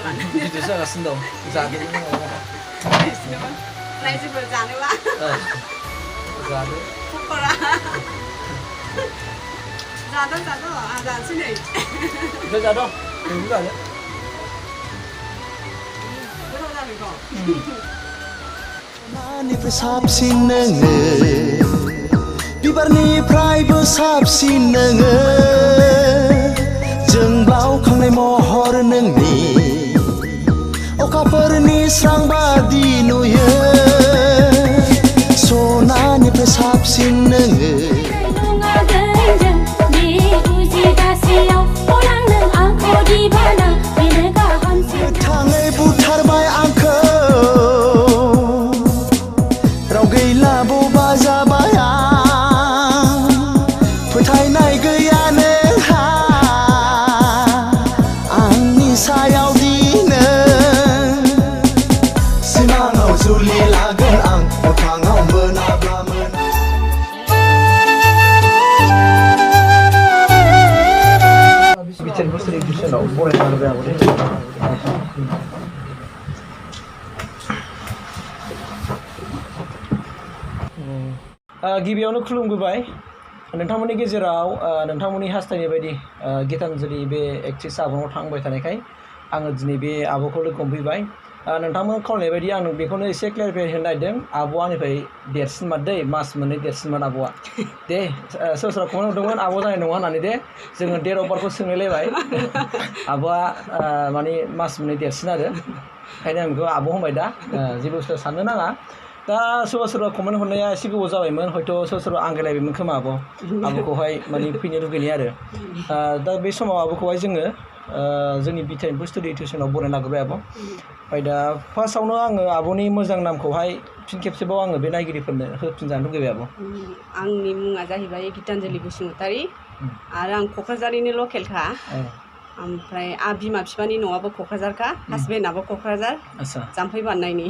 जागोन भिडिअ जागासिनो दं जादो रायजोफोर जानोबा जादो पक'रा जादो आं जानोसै नै ओमफ्राय जादो नोंबो जादो गोथाव जाबायथ' नानिफ्राय साबसिन नोङो बिबारनिफ्रायबो साबसिन नोङो जोंब्लावखांनाय महर नोंनि अखाफोरनि स्रां बादि नुयो सनानिफ्राय साबसिन नोङो गोथाङै बुथारबाय आंखौ राव गैला बबा जाबाय आं फोथायनाय गैया नोंहा आंनि सायाव दिनै सिमाङाव जुलि लागोन आं मोखाङाव मोनाब्ला मोना बिटिएनफोर एडिसनाव बरायनानै होबाय आब' गिबियावनो खुलुमग्रोबाय नोंथांमोननि गेजेराव नोंथांमोननि हास्थायनाय बायदि गितानजलि बे एक्ट्रेस आब'नाव थांबाय थानायखाय आङो दिनै बे आब'खौ लोगो हमफैबाय नोंथांमोन खावलायनाय बायदि आं बेखौनो एसे क्लियारिफाइ होनो नागिरदों आब'आ आंनिफ्राय देरसिनमार दै मास मोननै देरसिनमार आब'आ दे सोरबा सोरबा कमेन्ट हरदोंमोन आब' जानाय नङा होननानै दे जोङो डेट अफ बार्थखौ सोंलायलायबाय आब'आ माने मास मोननै देरसिन आरो ओंखायनो आं बेखौ आब' हमबाय दा जेबो बुस्थु साननो नाङा दा सोरबा सोरबा कमेन्ट हरनाया एसे गोबाव जाबायमोन हयथ' सोरबा सोरबा आंगायलायबायमोन खोमा आब'खौहाय माने फैनो लुगैनाय आरो दा बे समाव आब'खौहाय जोङो जोंनि btrinfostudio टिउसनाव बरायना लाग्रोबाय आब' ओमफ्राय दा फार्स्टआवनो आङो आब'नि मोजां नामखौहाय फिन खेबसेबाव आङो बे नायगिरिफोरनो होफिनजानो लुगैबाय आब' आंनि मुङा जाहैबाय गितानजलि बसुमतारी आरो आं क'क्राझारनिनो लकेलखा ओमफ्राय बिमा बिफानि न'आबो क'क्राझारखा हासबेन्डआबो क'क्राझार जाम्फै बारनायनि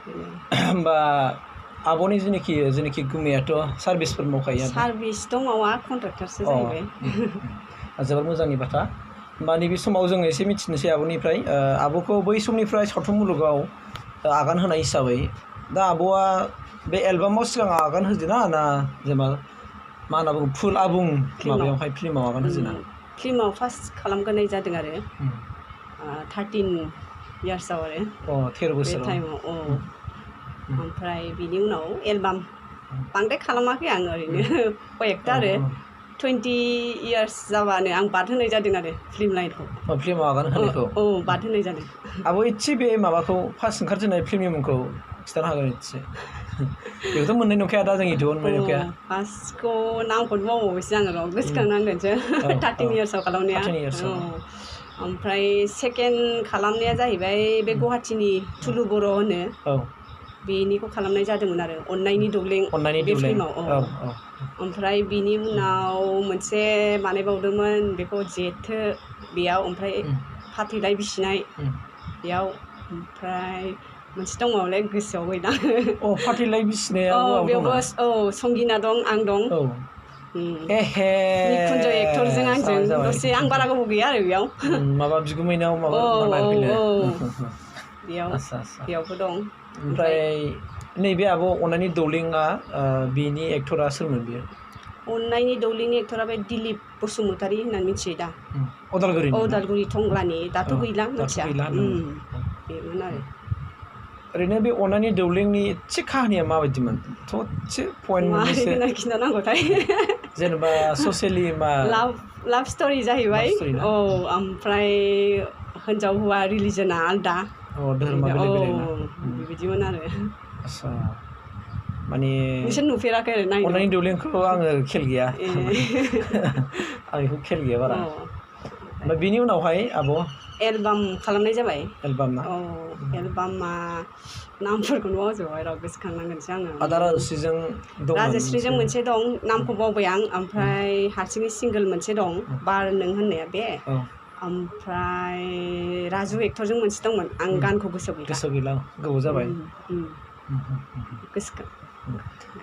होमबा आब'नि जेनाखि गुमैयाथ' सार्भिसफोर मावखायो सार्भिस दं मावा कन्ट्रेक्टरसो जाहैबाय जोबोर मोजांनि बाथ्रा होमबा नैबे समाव जोङो एसे मिथिनोसै आब'निफ्राय आब'खौ बै समनिफ्राय सावथुन मुलुगाव आगान होनाय हिसाबै दा आब'आ बे एलबामाव सिगां आगान होजेना ना जेनेबा मा होनना बुङो फुल आबुं माबायावहाय फिल्माव आगान होजेना फिल्माव फार्स्ट खालामग्रोनाय जादों आरो 13 इयार्सआव आरो 13 बोसोर बे टाइमाव ओमफ्राय बिनि उनाव एलबाम बांद्राय खालामाखै आं ओरैनो कयेकटा आरो 20 इयार्स जाबानो आं बाद होनाय जादों आरो फिल्म लाइनखौ फिल्माव आगान होनायखौ बाद होनाय जादों आब' इसे बे माबाखौ फार्स्ट ओंखारजेननाय फिल्मनि मुंखौ खिथानो हागोन इसे बेखौथ' मोननाय नंखाया दा जों इउटुबाव मोननाय नंखाया फार्स्टखौ नामखौनो बावबावबायसो आङो र' गोसोखांनांगोनसो 13 इयार्सआव खालामनाया ओमफ्राय सेकेन्ड खालामनाया जाहैबाय बे गुवाहाटीनि थुलु बर' होनो बेनिखौ खालामनाय जादोंमोन आरो अन्नायनि दौलें बे फिल्माव ओमफ्राय बिनि उनाव मोनसे बानायबावदोंमोन बेखौ जेथो बेयाव ओमफ्राय फाथैलाय बिसिनाय बेयाव ओमफ्राय मोनसे दंबावोलाय गोसोआव गैला फाथैलाय बिसिनाया बेयावबो संगिना दं आं दं निखुन्ज एक्टरजों आंजों दसे आं बारा गोबाव गैया आरो बेयाव माबा बिगुमैनाव माबा बेयावबो दं ओमफ्राय नैबे आब' अन्नायनि दौलेंआ बिनि एक्टरा सोरमोन बियो अन्नायनि दौलेंनि एक्टरा बे दिलीप बसुमतारी होननानै मिथियो दा अदालगुरि टंग्लानि दाथ' गैला मिथिया बेमोन आरो ओरैनो बे अन्नायनि दौलेंनि एसे काहानिया माबायदिमोन ससे पइन्ट मोननैसो खिन्थानांगौथाय जेनेबा ससियेलि मा लाभ स्ट'रि जाहैबाय ओमफ्राय हिन्जाव हौवा रिलिजनआ आलदा धोरोमा बेलेग बेलेग बेबायदिमोन आरो आच्छा माने नोंसोर नुफेराखै आरो नायनो अन्नायनि दौलेंखौ आङो खेल गैया आं बेखौ खेल गैया बारा ओमफ्राय बिनि उनावहाय आब' एलबाम खालामनाय जाबाय एलबाम ना एलबामा नामफोरखौनो बावजोबबाय र' गोसोखांनांगोनसो आङो आदा राजस्रिजों राजस्रिजों मोनसे दं नामखौ बावबाय आं ओमफ्राय हारसिङै सिंगोल मोनसे दं बार नों होननाया बे ओमफ्राय राजु एक्टरजों मोनसे दंमोन आं गानखौ गोसोआव गैला गोबाव जाबाय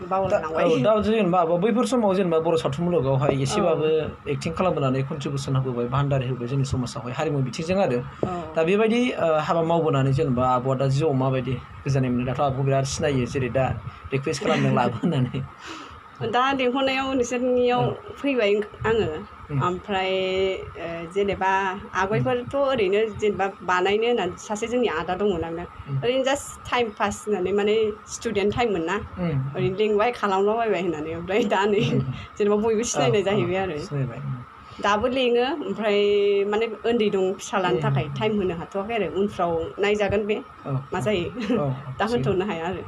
बावलांबाय दा जेनेबा बैफोर समाव जेनेबा बर' सावथुन मुलुगावहाय एसेबाबो एक्टिं खालामबोनानै कन्ट्रिबिउसन होबोबाय भान्डारि होबाय जोंनि समाजावहाय हारिमु बिथिंजों आरो दा बेबायदि हाबा मावबोनानै जेनेबा आब'आ दा जिउआव माबायदि गोजोननाय मोनो दाथ' आब'खौ बिराद सिनायो जेरै दा रिकुवेस्ट खालामदों लाबो होननानै दा लेंहरनायाव नोंसोरनियाव फैबाय आङो ओमफ्राय जेनेबा आगयफोरथ' ओरैनो जेनेबा बानायनो होननानै सासे जोंनि आदा दंमोन आंना ओरैनो जास्ट टाइम पास होननानै माने स्टुडेन्ट टाइममोन ना ओरैनो लिंबाय खालामलाबायबाय होननानै ओमफ्राय दा नै जेनेबा बयबो सिनायनाय जाहैबाय आरो दाबो लेङो ओमफ्राय माने उन्दै दं फिसालानि थाखाय टाइम होनो हाथ'वाखै आरो उनफ्राव नायजागोन बे मा जायो दा होनथ'नो हाया आरो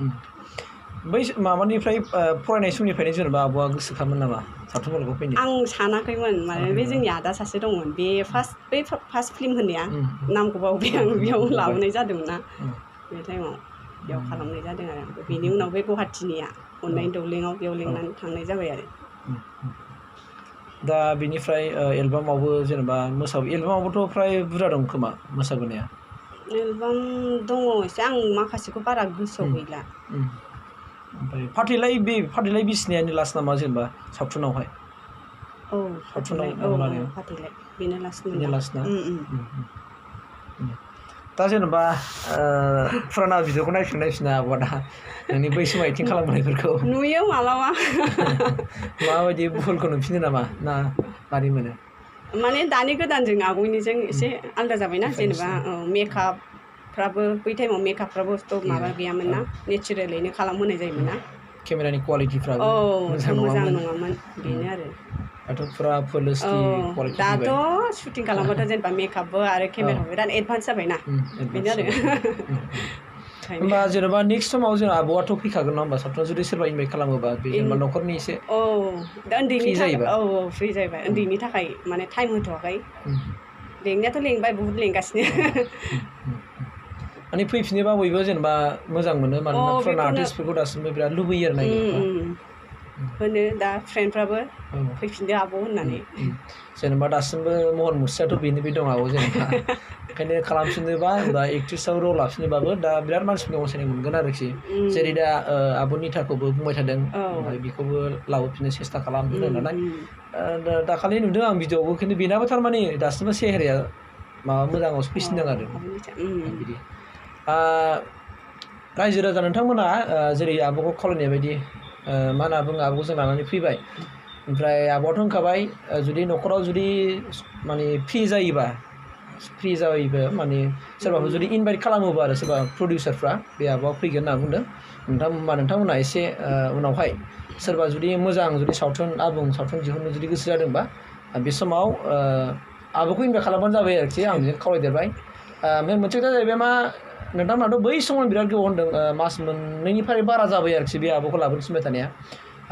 बै माबानिफ्राय फरायनाय समनिफ्रायनो जेनेबा आब'आ गोसोखामोन नामा सावथुन मुलुगाव फैनो आं सानाखैमोन माने बे जोंनि आदा सासे दंमोन बे फार्स्ट फिल्म होननाया नामखौ बावबाय आं बेयाव लाबोनाय जादोंमोन ना बे टाइमाव बेयाव खालामनाय जादों आरो बेनि उनाव बे गुवाहाटिनिया अननायनि दौलेङाव बेयाव लिंनानै थांनाय जाबाय आरो दा बिनिफ्राय एलबामावबो जेनेबा एलबामावबोथ' फ्राय बुरजा दं खोमा मोसाबोनाया एलबाम दङ एसे आं माखासेखौ बारा गोसोआव गैला ओमफ्राय फाथैलाय बिसिनायानो लास्ट नामा जेनेबा सावथुनावहाय औ फाथैलाय बेनो लास्ट ना दा जेनेबा फुराना भिडिअखौ नायफिना आब'आ दा नोंनि बै समाव एक्टिं खालामनायफोरखौ नुयो मालाबा माबायदि भुलखौ नुफिनो नामा ना मारै मोनो माने दानि गोदानजों आगयनिजों एसे आलदा जाबायना जेनेबा मेकआपफ्राबो बै टाइमाव मेकआपफ्राबोथ' माबा गैयामोन ना नेचारेलैनो खालामहोनाय जायोमोन ना केमेरानि क्वालिटिफ्राबो मोजां नङामोन बेनो आरो दाथ' फुरा फुल क्वालिटि दाथ' शुटिं खालामबाथ' जेनेबा मेकआपबो आरो केमेराबो बिराद एडभान्स जाबायना बेनो आरो होमबा जेनेबा नेक्स्ट समाव जों आब'आथ' फैखागोन ना होमबा सावथुनाव जुदि सोरबा इनभाइट खालामोबा बे जेनेबा न'खरनि एसे दा उन्दैनि थाखाय फ्रि जाहैबाय उन्दैनि थाखाय माने टाइम होथ'वाखै लेंनायाथ' लेंबाय बहुद लेंगासिनो माने फैफिनोबा बयबो जेनेबा मोजां मोनो मानोना फुराना आर्टिस्टफोरखौ दासिमबो बिराद लुबैयो आरो नायनो होनो दा फ्रेन्डफ्राबो फैफिनदो आब' होननानै जेनेबा दासिमबो महर मुस्रियाथ' बेनो बे दं आब' जेनेबा ओंखायनो खालामफिनोबा बा एक्ट्रिसआव रल लाफिनोबाबो दा बिराद मानसिफोरनि अनसायनाय मोनगोन आरोखि जेरै दा आब' निथाखौबो बुंबाय थादों ओमफ्राय बेखौबो लाबोफिननो सेस्था खालामदों नालाय दाखालि नुदों आं भिडिअआवबो खिन्थु बेनाबो थारमाने दासिमबो सेहेराया माबा मोजाङावसो फैसिनदों आरो बिदि रायजो राजा नोंथांमोना जेरै आब'खौ खावलायनाय बायदि मा होनना बुङो आब'खौ जों लानानै फैबाय ओमफ्राय आब'आथ' होनखाबाय जुदि न'खराव जुदि माने फ्रि जायोबा माने सोरबाफोर जुदि इनभाइट खालामोबा आरो सोरबा प्रडिउसारफ्रा बे आब'आ फैगोन होनना बुंदों नोंथांमोना एसे उनावहाय सोरबा जुदि मोजां जुदि आबुं सावथुन दिहुननो जुदि गोसो जादोंबा बे समाव आब'खौ इनभाइट खालामबानो जाबाय आरोखि आं बिदिनो खावलायदेरबाय ओमफ्राय मोनसे खोथा जाहैबाय मा नोंथांमोनाथ' बै समाव बिराद गोबाव होनदों मास मोननैनिफ्राय बारा जाबाय आरोखि बे आब'खौ लाबोनो थिनबाय थानाया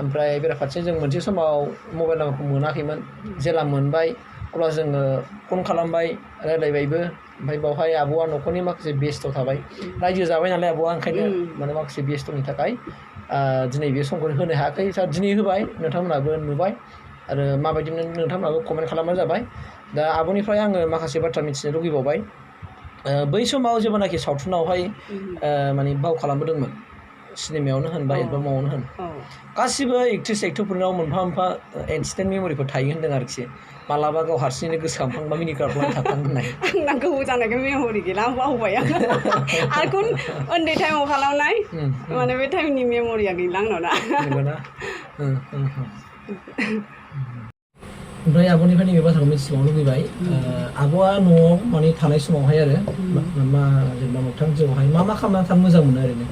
ओमफ्राय बेराफारसे जों मोनसे समाव मबाइल नाम्बारखौ मोनाखैमोन जेला मोनबाय अब्ला जोङो फन खालामबाय रायलायबायबो ओमफ्राय बावहाय आब'आ न'खरनि माखासे बेस्थ' थाबाय रायजो जाबाय नालाय आब'आ ओंखायनो माने माखासे बेस्थ'नि थाखाय दिनै बे समखौ होनो हायाखै दिनै होबाय नोंथांमोनाबो नुबाय आरो माबायदि नोंथांमोनाबो कमेन्ट खालामबानो जाबाय दा आब'निफ्राय आङो माखासे बाथ्रा मिथिनो लुगैबावबाय बै समाव जेब्लानाखि सावथुनावहाय माने फाव खालामबोदोंमोन सिनेमायावनो होन बा एलबामावनो होन गासिबो एक्टरफोरनाव मोनफा इन्सिडेन्ट मेम'रिफोर थायो होनदों आरोखि मालाबा गाव हारसिङैनो गोसोखांफ्लांबा मिनिग्राफ्लांना थाफ्लांनाय आंना गोबाव जानायखाय मेम'रि गैला आं बावबाय आरो उन्दै टाइमाव खालामनाय माने बे टाइमनि मेम'रिया गैला आंनाव दा ओमफ्राय आब'निफ्राय नैबे बाथ्राखौ मिथिबावनो लुबैबाय आब'आ न'आव माने थानाय समावहाय आरो मा जेनेबा मोगथां जिउआवहाय मा खालामनानै थानो मोजां मोनो ओरैनो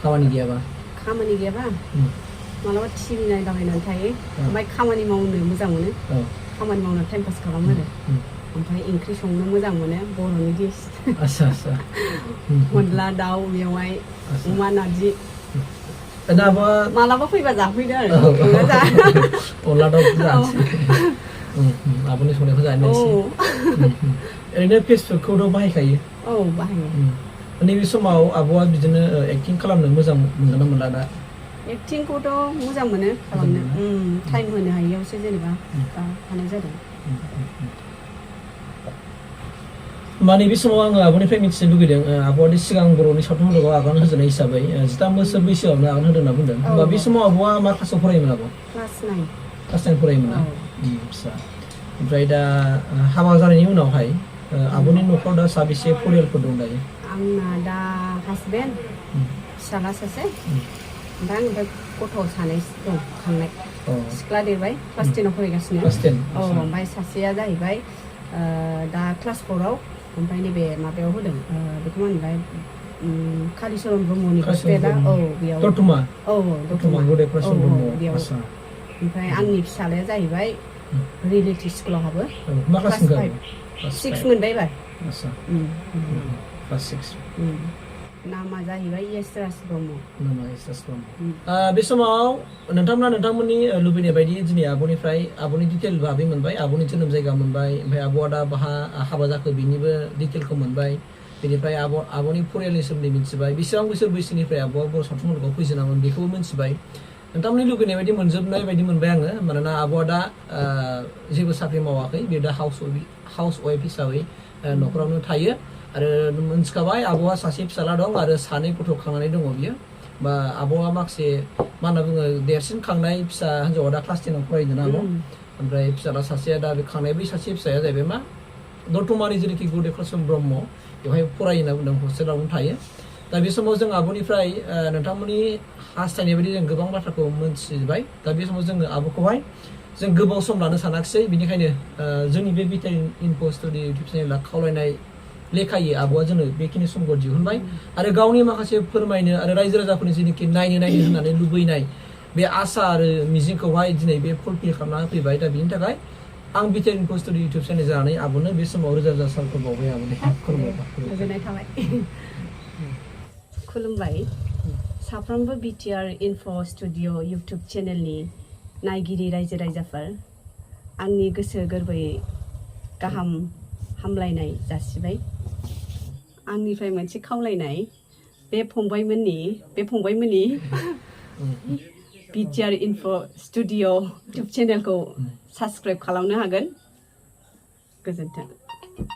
खामानि गैयाबा मालाबा टिभि नायलाबायनानै थायो ओमफ्राय खामानि मावनो मोजां मोनो खामानि मावनानै टाइम पास खालामो आरो ओमफ्राय ओंख्रि संनो मोजां मोनो बर'नि डिश अनला दाउ मेवाइ अमा नारजि मालाबा फैबा जाफैदो आरो अनला दाउ आब'नि संनायखौ जानायसै ओरैनो फेसबुकखौथ' बाहायखायो बाहायो नैबे समाव आब'आ बिदिनो एक्टिं खालामनो मोजां मोनगोन ना मोनला दा एक्टिंखौथ' मोजां मोनो खालामनो टाइम होनो हायियावसो जेनेबा हानाय जादों माने बे समाव आङो आब'निफ्राय मिथिनो लुगैदों आब'आदि सिगां बर'नि सावथुन मुलुगाव आगान होजेननाय हिसाबै 13 बोसोर बैसोआवनो आगान होदों होनना बुंदों होमबा बे समाव आब'आ मा क्लासाव फरायोमोन आब'? क्लास 9 फरायोमोन ना फिसा ओमफ्राय दा हाबा जानायनि उनावहाय आब'नि न'खराव दा साबेसे फरियालफोर दं दायो? आंना दा हासबेन्ड फिसाला सासे ओमफ्राय गथ' सानै दं खांनाय सिख्ला देरबाय क्लास 10 आव फरायगासिनो ओमफ्राय सासेया जाहैबाय दा क्लास 4 आव ओमफ्राय नैबे माबायाव होदों बेखौ मा होनबाय कालिचरन ब्रह्मनि हस्टेला बेयाव दतमा दतमा बेयाव ओमफ्राय आंनि फिसालाया जाहैबाय रिलेटिभ स्कुलाव हाबो मा क्लास मोनखो? 6 मोनबाय एबार क्लास 6 नामा जाहैबाय यशराज ब्रह्म बे समाव नोंथांमोना नोंथांमोननि लुबैनाय बायदि दिनै आब'निफ्राय आब'नि डिटेल भाबै मोनबाय आब'नि जोनोम जायगा मोनबाय ओमफ्राय आब'आ दा बाहा हाबा जाखो बिनिबो डिटेलखौ मोनबाय बेनिफ्राय आब'नि फरियालनि सोमोन्दै मिथिबाय बेसेबां बोसोर बैसोनिफ्राय आब'आ बर' सावथुन मुलुगाव फैजेनामोन बेखौबो मिथिबाय नोंथांमोननि लुगैनाय बायदि मोनजोबनाय बायदि मोनबाय आङो मानोना आब'आ दा जेबो साख्रि मावाखै बे दा हाउस वाइफ हिसाबै न'खरावनो थायो आरो मोनथिखाबाय आब'आ सासे फिसाला दं आरो सानै गथ' खांनानै दङ बियो बा आब'आ माखासे मा होनना बुङो देरसिन खांनाय फिसा हिन्जावा दा क्लास 10 आव फरायदों आब' ओमफ्राय फिसाला सासेया दा बे खांनाय बै सासे फिसाया जाहैबाय मा दतमानि जेनाखि बड' आट्रेस ब्रह्म बेवहाय फरायो होनना बुंदों हस्टेलावनो थायो दा बे समाव जों आब'निफ्राय नोंथांमोननि हास्थायनाय बायदि जों गोबां बाथ्राखौ मोनथिबाय दा बे समाव जोङो आब'खौहाय जों गोबाव सम लानो सानाखिसै बेनिखायनो जोंनि बे btrinfostudio इउटुब चेनेला खावलायनाय लेखायै आब'आ जोंनो बेखिनि समखौ दिहुनबाय आरो गावनि माखासे फोरमायनो आरो रायजो राजाफोरनि जेनाखि नायनो होननानै लुबैनाय बे आसा आरो मिजिंखौहाय दिनै बे फुलफिल खालामना होफैबाय दा बिनि थाखाय आं btrinfostudio इउटुब चेनेल जानानै आब'नो बे समाव रोजा रोजा साबायखर बावबाय आब'नो गोजोननाय थाबाय खुलुमबाय साफ्रोमबो btrinfostudio इउटुब चेनेलनि नायगिरि रायजो राजाफोर आंनि गोसो गोरबोयै गाहाम हामलायनाय जासिबाय आंनिफ्राय मोनसे खावलायनाय बे फंबायमोननि btrinfostudio इउटुब चेनेलखौ साबस्क्राइब खालामनो हागोन गोजोन्थों